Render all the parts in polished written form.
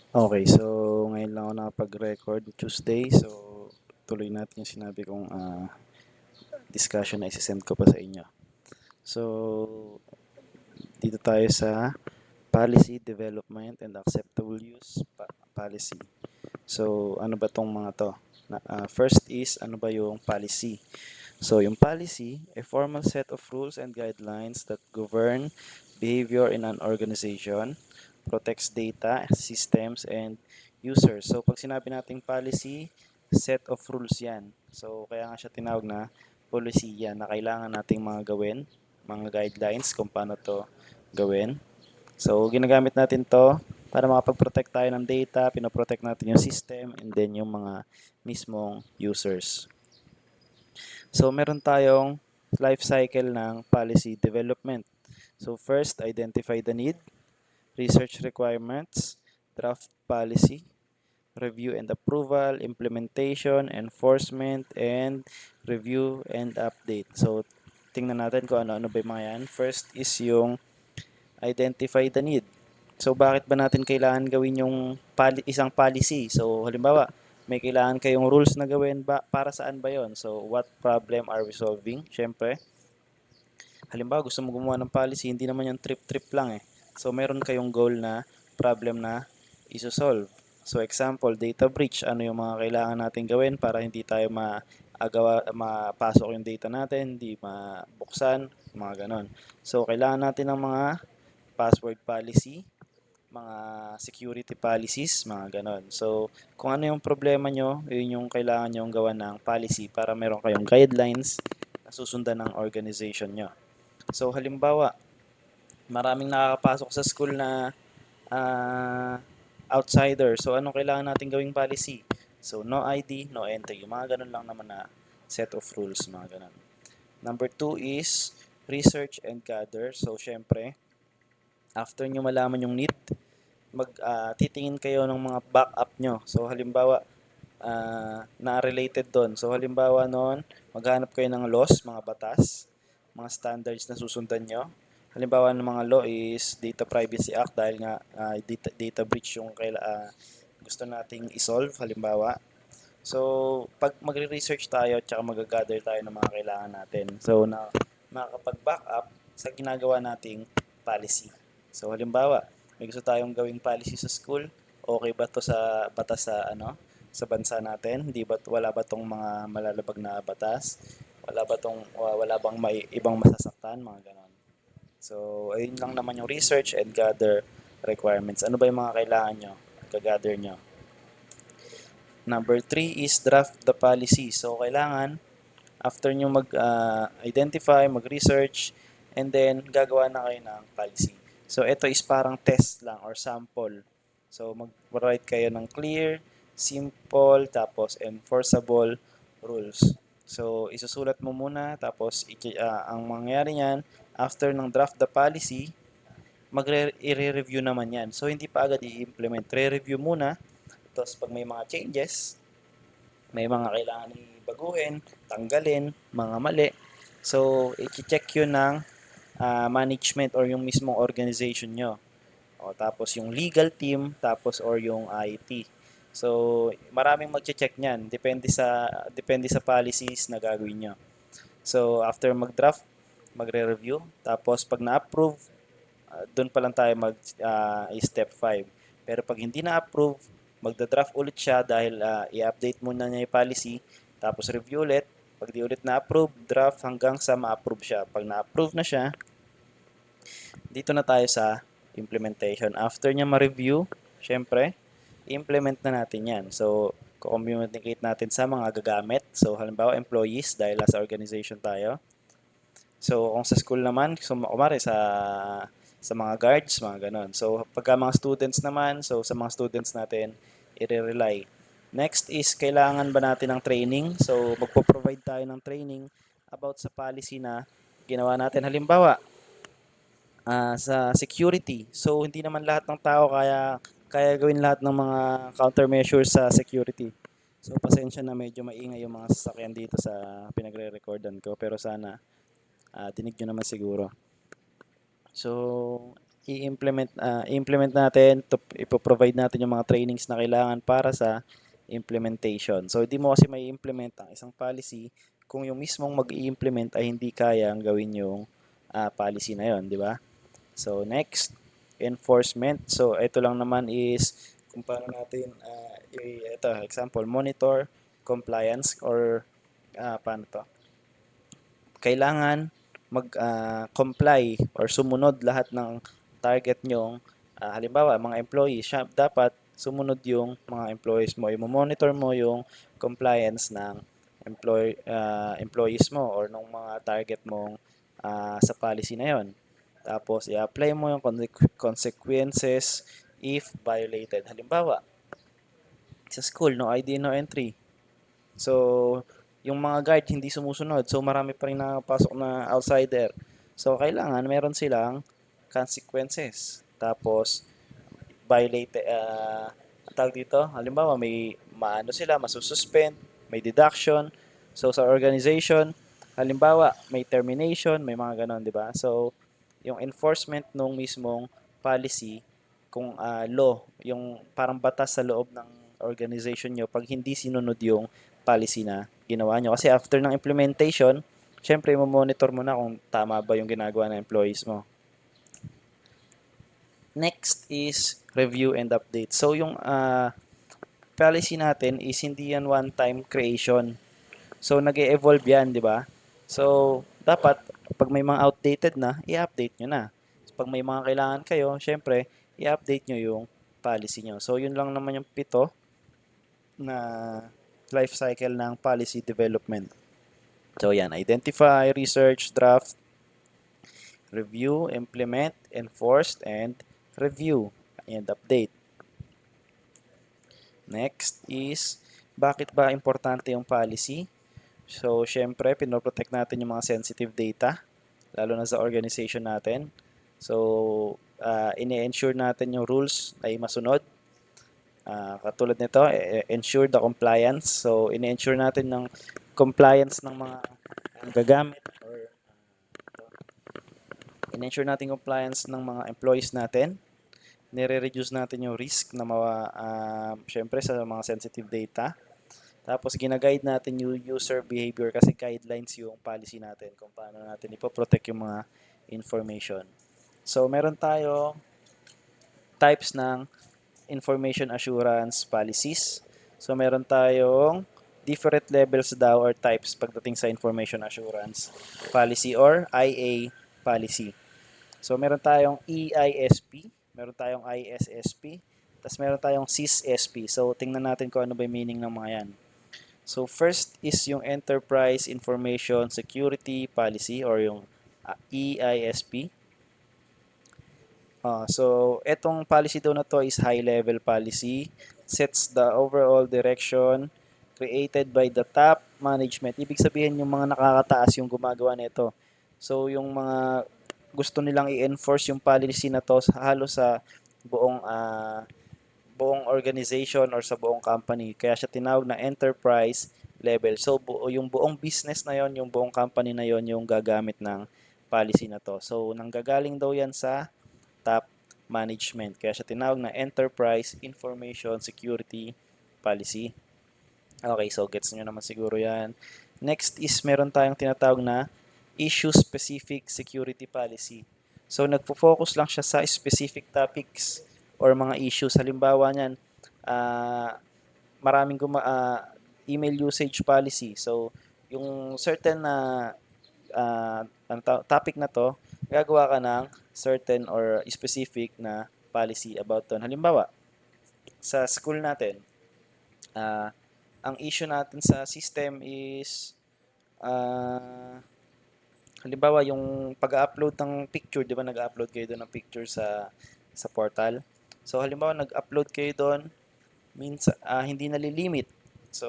Okay, so ngayon lang ako nakapag-record, Tuesday. So, tuloy natin yung sinabi kong discussion na isi-send ko pa sa inyo. So, dito tayo sa Policy Development and Acceptable Use Policy. So, ano ba tong mga to? First is, ano ba yung policy? So, yung policy, a formal set of rules and guidelines that govern behavior in an organization, protects data, systems, and users. So, pag sinabi nating policy, set of rules yan. So, kaya nga siya tinawag na policy yan na kailangan nating mga gawin, mga guidelines kung paano to gawin. So, ginagamit natin to para makapag-protect tayo ng data, pinoprotect natin yung system, and then yung mga mismong users. So, meron tayong life cycle ng policy development. So, first, identify the need, research requirements, draft policy, review and approval, implementation, enforcement, and review and update. So, tingnan natin kung ano-ano ba yung mga yan. First is yung identify the need. So, bakit ba natin kailangan gawin yung isang policy? So, halimbawa, may kailangan kayong rules na gawin, para saan ba yon? So, what problem are we solving? Siyempre, halimbawa, gusto mo gumawa ng policy, hindi naman yung trip-trip lang eh. So, meron kayong goal na problem na isosolve. So, example, data breach. Ano yung mga kailangan natin gawin para hindi tayo mapasok yung data natin, hindi mabuksan, mga ganon. So, kailangan natin ng mga password policy, mga security policies, mga ganon. So, kung ano yung problema nyo, yun yung kailangan nyo gawa ng policy para meron kayong guidelines na susundan ng organization nyo. So, halimbawa, maraming nakakapasok sa school na outsider. So, anong kailangan natin gawing policy? So, no ID, no entry. Mga ganun lang naman na set of rules, mga ganun. Number 2 is research and gather. So, syempre, after nyo malaman yung need, titingin kayo ng mga backup nyo. So, halimbawa, na-related doon. So, halimbawa noon, maghanap kayo ng laws, mga batas, mga standards na susundan nyo. Halimbawa ng mga law is Data Privacy Act dahil nga data breach yung gusto nating isolve, halimbawa. So, pag magre-research tayo at saka mag-gather tayo ng mga kailangan natin. So, makakapag-backup sa ginagawa nating policy. So, halimbawa, may gusto tayong gawing policy sa school, okay ba to sa batas sa bansa natin? Hindi ba wala ba tong mga malalabag na batas? Wala bang may ibang masasaktan, mga ganon. So, ayun lang naman yung research and gather requirements. Ano ba yung mga kailangan nyo? Gather nyo. Number 3 is draft the policy. So, kailangan, after nyo mag-identify, mag-research, and then gagawa na kayo ng policy. So, ito is parang test lang or sample. So, mag-write kayo ng clear, simple, tapos enforceable rules. So, isusulat mo muna, tapos ang mangyayari niyan, after ng draft the policy, i-review naman yan. So, hindi pa agad i-implement. Re-review muna, tapos pag may mga changes, may mga kailangan baguhin, tanggalin, mga mali. So, i-check yun ng management or yung mismong organization nyo. O, tapos yung legal team, tapos or yung IT. So, maraming mag-check niyan. Depende sa policies na gagawin nyo. So, after mag-draft, magre-review. Tapos, pag na-approve, doon pa lang tayo step 5. Pero pag hindi na-approve, magda-draft ulit siya dahil i-update muna niya yung policy, tapos review ulit. Pag di ulit na-approve, draft hanggang sa ma-approve siya. Pag na-approve na siya, dito na tayo sa implementation. After niya ma-review, syempre, i-implement na natin yan. So, communicate natin sa mga gagamit. So, halimbawa, employees, dahil sa organization tayo. So, kung sa school naman, kumari sa mga guards, mga ganon. So, pagka mga students naman, so sa mga students natin, i-rely. Next is, kailangan ba natin ng training? So, magpo-provide tayo ng training about sa policy na ginawa natin. Halimbawa, sa security. So, hindi naman lahat ng tao kaya gawin lahat ng mga countermeasures sa security. So, pasensya na medyo maingay yung mga sasakyan dito sa pinagre-recordan ko. Pero sana, dinig nyo naman siguro. So, i-implement natin, ipoprovide natin yung mga trainings na kailangan para sa implementation. So, hindi mo kasi may implement ang isang policy kung yung mismong mag-i-implement ay hindi kayang gawin yung policy na yon, di ba? So, next, enforcement. So, ito lang naman is kung paano natin, ito, example, monitor compliance or paano to? Kailangan mag-comply or sumunod lahat ng target nyong halimbawa mga employees dapat sumunod yung mga employees mo i-monitor mo yung compliance ng employees mo or ng mga target mong sa policy na yon tapos i-apply mo yung consequences if violated halimbawa sa school no ID no entry so yung mga guard hindi sumusunod. So marami pa rin nakapasok na outsider. So kailangan meron silang consequences. Tapos violate tawag dito, halimbawa may maano sila, masususpend, may deduction. So sa organization, halimbawa may termination, may mga ganon, di ba? So yung enforcement nung mismong policy kung law, yung parang batas sa loob ng organization nyo pag hindi sinunod yung policy na ginawa nyo. Kasi after ng implementation, syempre mo-monitor mo na kung tama ba yung ginagawa ng employees mo. Next is review and update. So yung policy natin is hindi yan one-time creation. So nag-e-evolve yan, di ba? So dapat pag may mga outdated na, i-update nyo na. Pag may mga kailangan kayo, syempre, i-update nyo yung policy nyo. So yun lang naman yung 7 na life cycle ng policy development. So yan, identify, research, draft, review, implement, enforce, and review and update. Next is, bakit ba importante yung policy? So, syempre, pinoprotect natin yung mga sensitive data, lalo na sa organization natin. So, ini-ensure natin yung rules ay masunod. Katulad nito, ensure the compliance. So, ini-ensure natin ng compliance ng mga gagamit or in-ensure natin compliance ng mga employees natin. Nire-reduce natin yung risk na syempre sa mga sensitive data. Tapos gina-guide natin yung user behavior kasi guidelines yung policy natin kung paano natin ipoprotect yung mga information. So meron tayo types ng information assurance policies. So meron tayong different levels daw or types pagdating sa information assurance policy or IA policy. So meron tayong EISP, meron tayong ISSP, tapos meron tayong CISSP. So tingnan natin kung ano ba yung meaning ng mga yan. So first is yung Enterprise Information Security Policy or yung EISP. So etong policy daw na to is high level policy, sets the overall direction created by the top management. Ibig sabihin yung mga nakakataas yung gumagawa nito. So yung mga gusto nilang i-enforce yung policy na to halos sa buong organization or sa buong company. Kaya siya tinawag na enterprise level. So yung buong business na yon, yung buong company na yon yung gagamit ng policy na to. So nanggagaling daw yan sa top management. Kaya siya tinawag na Enterprise Information Security Policy. Okay, so gets nyo naman siguro yan. Next is meron tayong tinatawag na Issue-Specific Security Policy. So nagpo-focus lang siya sa specific topics or mga issues. Halimbawa niyan, maraming email usage policy. So yung certain na topic na to, gagawa ka ng certain or specific na policy about doon. Halimbawa, sa school natin, ang issue natin sa system is halimbawa yung pag-upload ng picture, 'di ba nag-upload kayo doon ng picture sa portal. So halimbawa nag-upload kayo doon, minsan hindi nalilimit. So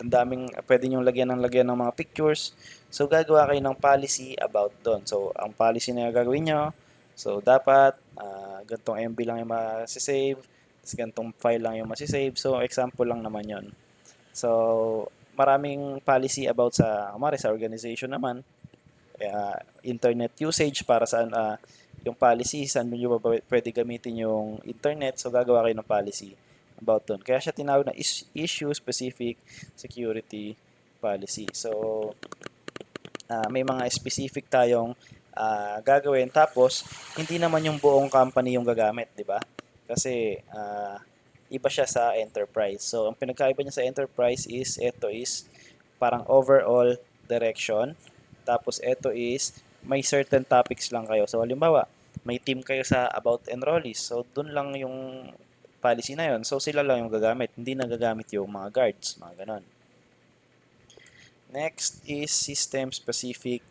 ang daming pwede nyo lagyan ng mga pictures. So gagawa kayo ng policy about doon. So ang policy na gagawin nyo, so dapat gantong MB lang yung masisave, tapos gantong file lang yung masisave. So example lang naman yon. So maraming policy about sa organization naman, internet usage para sa yung policy, saan nyo ba pwede gamitin yung internet. So, gagawa kayo ng policy about dun. Kaya siya tinawag na issue-specific security policy. So, may mga specific tayong gagawin. Tapos, hindi naman yung buong company yung gagamit, di ba? Kasi, iba siya sa enterprise. So, ang pinagkaiba niya sa enterprise is, ito is parang overall direction. Tapos, ito is, may certain topics lang kayo. So, halimbawa, may team kayo sa about enrollees. So, dun lang yung policy na yon. So, sila lang yung gagamit. Hindi na gagamit yung mga guards, mga ganon. Next is system-specific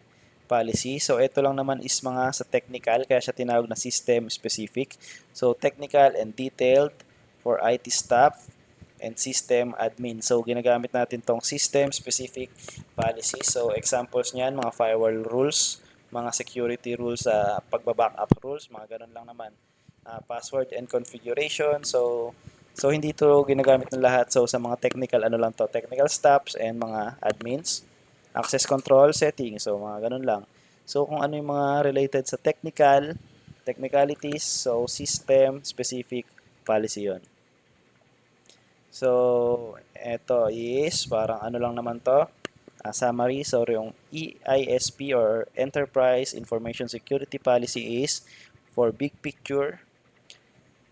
policy. So, ito lang naman is mga sa technical, kaya siya tinawag na system-specific. So, technical and detailed for IT staff and system admin. So, ginagamit natin tong system-specific policy. So, examples niyan, mga firewall rules, mga security rules, pagba-backup rules, mga ganun lang naman. Password and configuration. So hindi ito ginagamit ng lahat. So sa mga technical, ano lang to, technical staffs and mga admins. Access control settings, so mga ganun lang. So kung ano yung mga related sa technicalities, so system specific policy yon. So ito is parang ano lang naman to, summary. So yung EISP or Enterprise Information Security Policy is for big picture.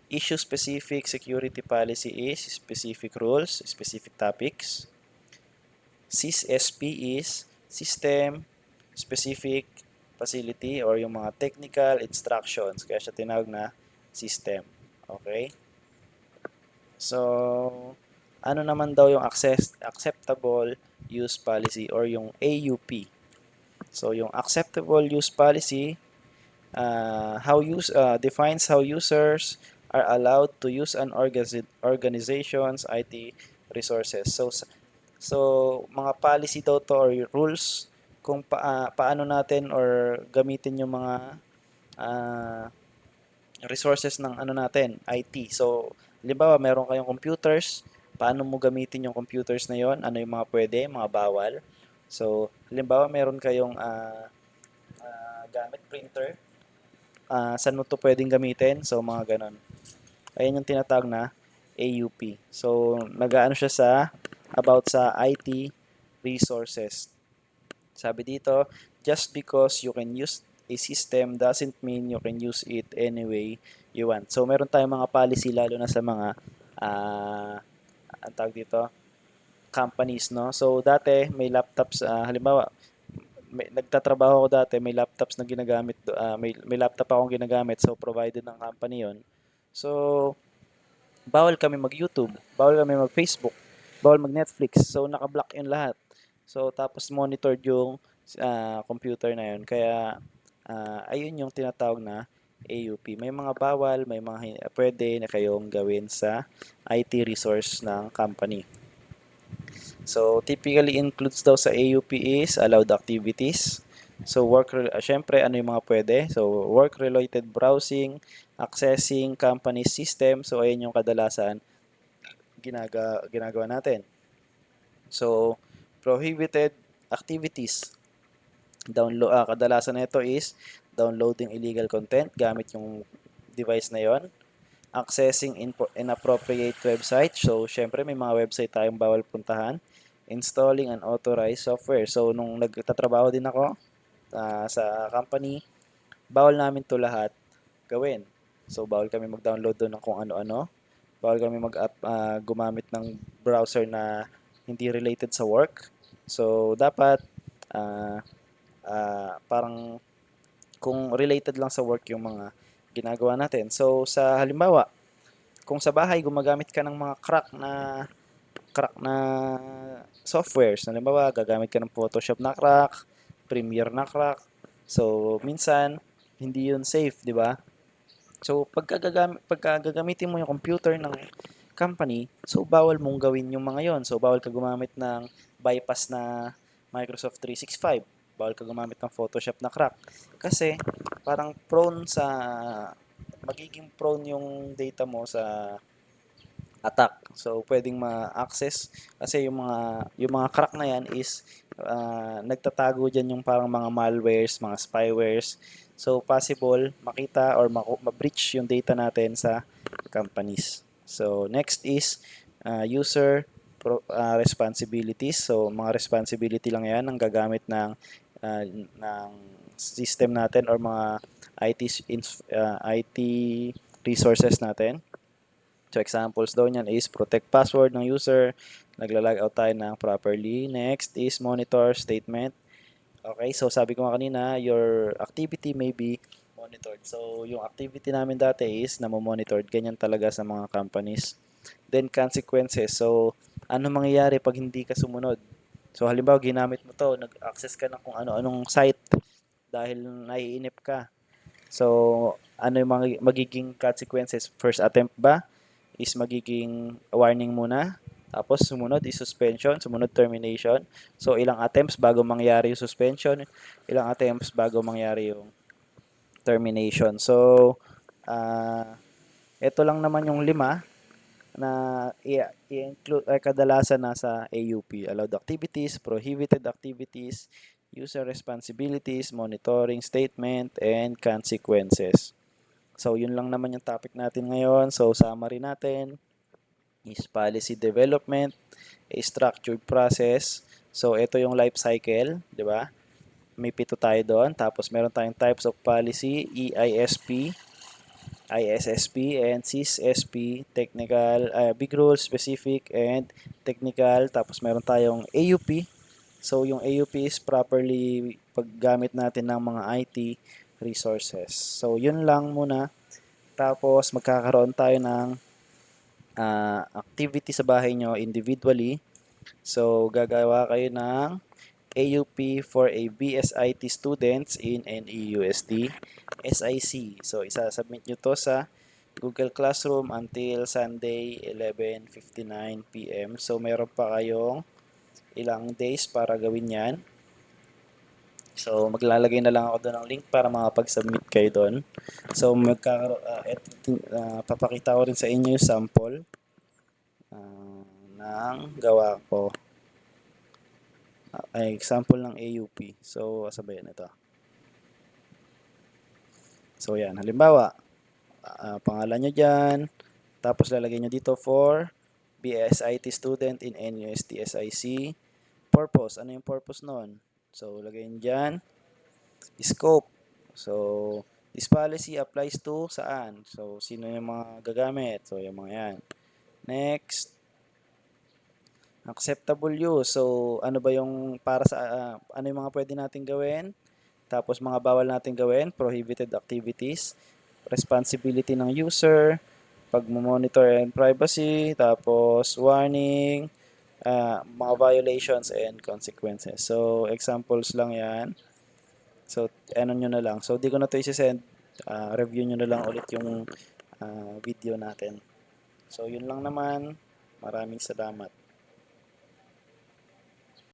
Issue-specific security policy is specific rules, specific topics. SysSP is system-specific facility or yung mga technical instructions. Kaya siya tinawag na system. Okay? So, ano naman daw yung acceptable use policy or yung AUP? So, yung acceptable use policy defines how users are allowed to use an organization's IT resources. So mga policy daw to or rules kung paano natin or gamitin yung mga resources ng ano natin, IT. So, halimbawa, meron kayong computers, paano mo gamitin yung computers na yon? Ano yung mga pwede, mga bawal? So, halimbawa, meron kayong gamit printer, saan mo to pwedeng gamitin? So, mga ganon. Ayan yung tinatawag na AUP. So, nag-aano siya about sa IT resources. Sabi dito, just because you can use a system doesn't mean you can use it any way you want. So, meron tayong mga policy lalo na sa mga ang tawag dito, companies, no? So, dati may laptops, halimbawa, nagtatrabaho ako dati, may laptops na ginagamit, may laptop akong ginagamit, so provided ng company yon. So, bawal kami mag-YouTube, bawal kami mag-Facebook, bawal mag-Netflix. So, naka-block yun lahat. So, tapos monitored yung computer na yun. Kaya, ayun yung tinatawag na AUP. May mga bawal, may mga pwede na kayong gawin sa IT resource ng company. So, typically includes daw sa AUP is allowed activities. So, syempre, ano yung mga pwede? So, work-related browsing, accessing company system. So, ayun yung kadalasan ginagawa natin. So, prohibited activities. Kadalasan nito is downloading illegal content gamit yung device na yon, accessing inappropriate website. So, syempre may mga website tayong bawal puntahan. Installing unauthorized software. So, nung nagtatrabaho din ako sa company, bawal namin to lahat gawin. So, bawal kami mag-download doon ng kung ano-ano. Bawal kami gumamit ng browser na hindi related sa work. So, dapat parang kung related lang sa work yung mga ginagawa natin. So, sa halimbawa, kung sa bahay gumagamit ka ng mga crack na softwares, halimbawa gagamit ka ng Photoshop na crack, Premiere na crack. So, minsan hindi yun safe, di ba? So, pagka gagamitin mo yung computer ng company, so bawal mong gawin yung mga yon. So, bawal ka gumamit ng bypass na Microsoft 365. Bawal ka gumamit ng Photoshop na crack. Kasi, parang magiging prone yung data mo sa attack. So, pwedeng ma-access kasi yung mga crack na yan is nagtatago diyan yung parang mga malwares, mga spywares. So, possible makita or ma-breach yung data natin sa companies. So, next is user responsibilities. So, mga responsibility lang yan ang gagamit ng system natin or mga IT resources natin. So, examples daw niyan is protect password ng user, nagla-log out tayo ng properly. Next is monitor statement. Okay, so sabi ko nga kanina, your activity may be monitored. So, yung activity namin dati is namo-monitored. Ganyan talaga sa mga companies. Then, consequences. So, ano mangyayari pag hindi ka sumunod? So, halimbawa, ginamit mo to, nag-access ka ng kung ano-anong site dahil naiinip ka. So, ano yung magiging consequences? First attempt ba is magiging warning muna. Tapos, sumunod is suspension, sumunod termination. So, ilang attempts bago mangyari yung suspension, ilang attempts bago mangyari yung termination. So, ito lang naman yung 5 na i-include kadalasan nasa AUP, allowed activities, prohibited activities, user responsibilities, monitoring statement, and consequences. So, yun lang naman yung topic natin ngayon. So, summary natin is policy development, a structured process. So, ito yung life cycle, di ba? May 7 tayo doon. Tapos, meron tayong types of policy, EISP, ISSP, and CISSP, technical, big rules, specific, and technical. Tapos, meron tayong AUP. So, yung AUP is properly paggamit natin ng mga IT resources. So, yun lang muna. Tapos, magkakaroon tayo ng activity sa bahay nyo individually. So, gagawa kayo ng AUP for a BSIT students in NEUST SIC. So, isa-submit nyo to sa Google Classroom until Sunday 11:59 PM. So, meron pa kayong ilang days para gawin yan. So, maglalagay na lang ako doon ng link para makapag-submit kayo doon. So, papakita ko rin sa inyo yung sample ng gawa ko. Example ng AUP. So, sabayan ito. So, yan. Halimbawa, pangalan nyo dyan. Tapos, lalagay nyo dito for BSIT student in NUST SIC. Purpose. Ano yung purpose nun? So, lagay nyo dyan. Scope. So, this policy applies to saan? So, sino yung mga gagamit? So, yung mga yan. Next. Acceptable use. So, ano ba yung para sa ano yung mga pwede nating gawin? Tapos mga bawal nating gawin, prohibited activities, responsibility ng user, pag-monitor and privacy, tapos warning, mga violations and consequences. So, examples lang 'yan. So, ano nyo na lang. So, di ko na to i-send. Review nyo na lang ulit yung video natin. So, yun lang naman. Maraming salamat.